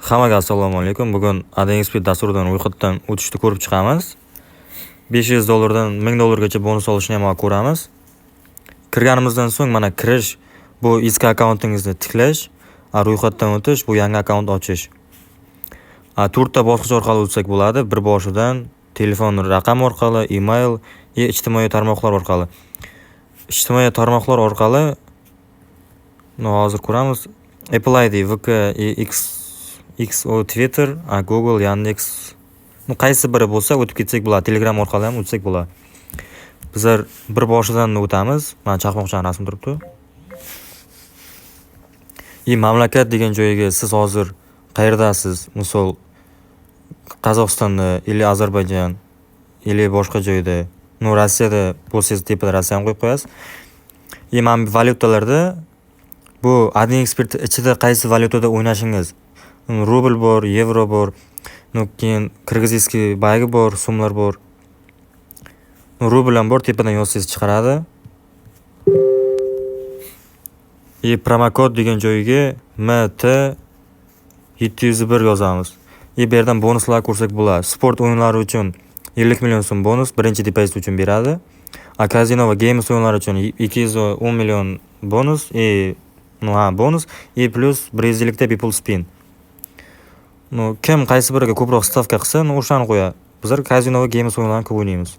Hammaga assalomu alaykum. Bugun AdXP dasturidan ro'yxatdan o'tishni ko'rib chiqamiz. $500 dan $1000 bonus olishni ham ko'ramiz. Kirganimizdan so'ng mana kirish, bu eski akkauntingizni tiklash, ro'yxatdan o'tish, bu yangi akkaunt ochish. 4 ta bosqich orqali o'tsak bo'ladi. Bir boshidan telefon raqam orqali, email, ijtimoiy tarmoqlar orqali. Ijtimoiy tarmoqlar orqali hozir ko'ramiz. Apple ID, VK, X, Twitter, Google, Yandex. Qaysi biri bo'lsa o'tib ketsak bo'ladi. Telegram orqali ham o'tsak bo'ladi. Bizlar bir boshidan o'tamiz. Mana chaqmoqchan rasm turibdi. Mamlakat degan joyga siz hozir qayerdasiz? Misol Qozog'istonda, yoki Ozarbayjon, yoki boshqa joyda, Rossiyada bo'lsangiz tepada Rossiyani qo'yib qo'yasiz. Mana valyutalarda bu AdXP ichida qaysi valyutada o'ynashingiz. Rubl bor, yevro bor, keyin qirg'izskiy baygi bor, so'mlar bor. Rubl ham bor, tepadan yozsangiz chiqaradi. Promokod degan joyga MT701 yozamiz. Bu yerdan bonuslar ko'rsak bo'ladi. Sport o'yinlari uchun 50 million so'm bonus birinchi deposit uchun beradi. Kazino va games o'yinlari uchun 210 million bonus, bonus, plus Brazillikda People Spin. Kim qaysi biriga ko'proq stavka qilsa, o'shani qo'yadi. Bizlar kazino va games o'yinlarini ko'p o'ynaymiz.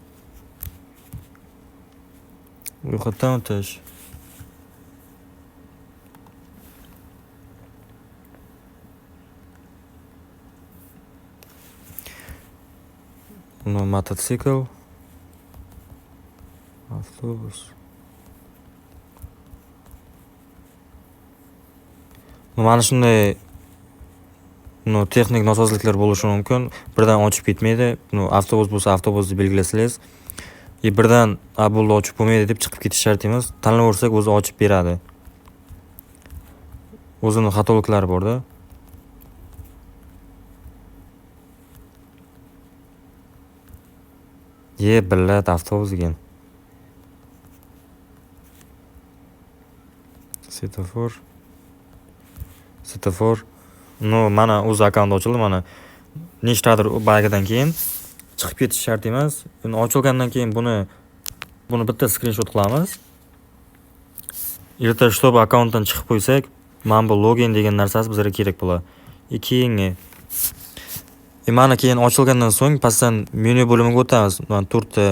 Ro'yxatdan o'tish. Mototsikl, avtobus. Mana shunday texnik nosozliklar bo'lishi mumkin. Birdan ochib ketmaydi. Avtobus bo'lsa avtobusni belgilasangiz, birdan bo'ldi ochib bo'lmaydi deb chiqib ketish shart emas. Tanlaversak o'zi ochib beradi. O'zining xatoliklari bor-da. Billat avtobus ekan. Svetofor. Mana o'z akkaunt ochildi, mana nechtadir baygidan keyin chiqib ketish shart emas. Endi ochilgandan keyin buni bitta screenshot qilamiz. Erta shtob akkauntdan chiqib qo'ysak, mana bu login degan narsasi bizga kerak bo'ladi. Keyingi mana keyin ochilgandan so'ng pastdan menyu bo'limiga o'tamiz. Mana 4 ta